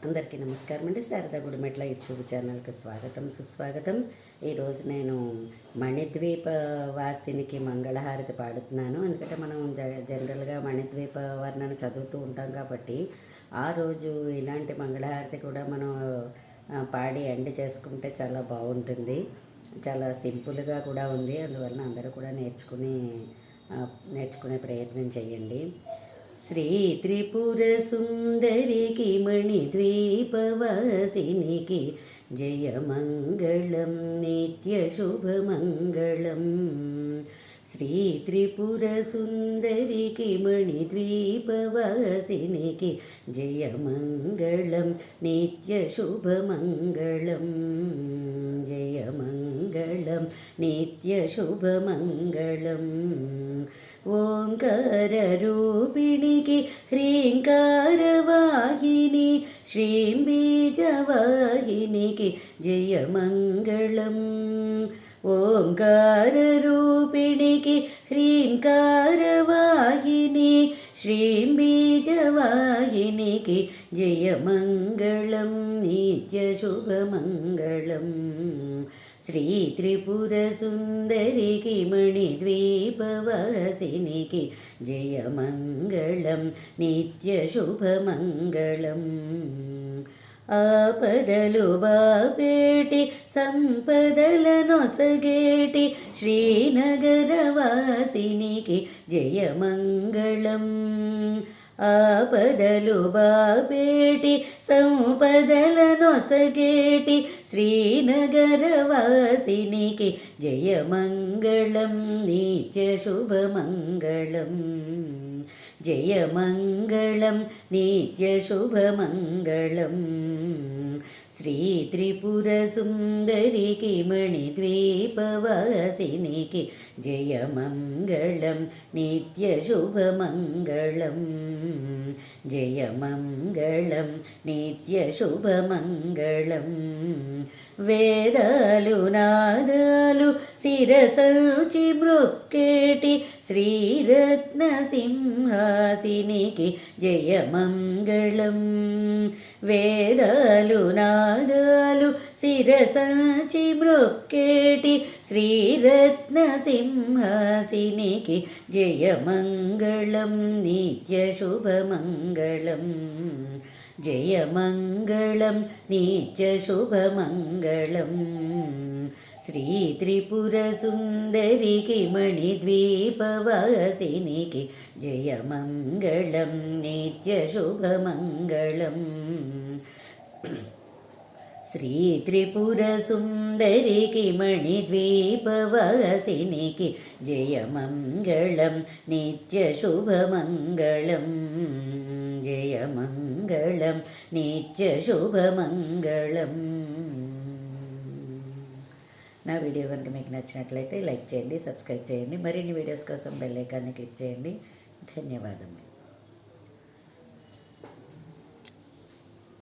అందరికీ నమస్కారం అండి. శారదా గుడిమెట్ల యూట్యూబ్ ఛానల్కి స్వాగతం సుస్వాగతం. ఈరోజు నేను మణిద్వీప వాసినికి మంగళహారతి పాడుతున్నాను. ఎందుకంటే మనం జనరల్గా మణిద్వీప వర్ణన చదువుతూ ఉంటాం కాబట్టి ఆ రోజు ఇలాంటి మంగళహారతి కూడా మనం పాడి ఎండ్ చేసుకుంటే చాలా బాగుంటుంది. చాలా సింపుల్గా కూడా ఉంది. అందువలన అందరూ కూడా నేర్చుకునే ప్రయత్నం చేయండి. శ్రీ త్రిపుర సుందరికి మణిద్వీపవాసినికి జయమంగళం నిత్య శుభమంగళం. శ్రీ త్రిపుర సుందరికి మణిద్వీపవాసినికి జయమంగళం నిత్య శుభమంగళం. జయమంగళం నిత్య శుభమంగళం. ఓంకార రూపిణికి హ్రీంకారవాహిని శ్రీం బీజవాహినికి జయమంగళం. ఓంకార రూపిణికి హ్రీంకారవాహిని శ్రీం బీజవాహినికి జయమంగళం నిత్య శుభమంగళం. శ్రీ త్రిపుర సుందరికి మణిద్వీపవాసినికి జయమంగళం నిత్య శుభమంగళం. ఆపదలు బాపేటి సంపదలనొసగేటి శ్రీనగరవాసినికి జయమంగళం. ఆపదలు బాపేటి సంపదలనొసగేటి శ్రీనగరవాసినికి జయమంగళం నిత్య శుభమంగళం. జయమంగళం నిత్య శుభమంగళం. శ్రీ త్రిపుర సుందరికి మణిద్వీపవాసినికి జయమంగళం నిత్య శుభమంగళం. జయమంగళం నిత్య శుభమంగళం. వేదాలు నాదాలు శిరసౌచి మృక్కేటి శ్రీరత్న సింహాసినికి జయమంగళం. వేదాలు నాదాలు శిరసౌచి మృక్కేటి శ్రీరత్న సింహాసినికి జయమంగళం నిత్య శుభమంగళం. జయమంగళం నిత్య శుభమంగళం. శ్రీ త్రిపుర సుందరికి మణిద్వీపవాసినికి జయమంగళం నిత్య శుభమంగళం. శ్రీ త్రిపుర సుందరికి మణిద్వీపవాసినికి జయమంగళం నిత్య శుభమంగళం. జయమంగళం నిత్య శుభమంగళం. నా వీడియో కనుక మీకు నచ్చినట్లయితే లైక్ చేయండి, సబ్స్క్రైబ్ చేయండి. మరిన్ని వీడియోస్ కోసం బెల్ ఐకాన్ని క్లిక్ చేయండి. ధన్యవాదములు.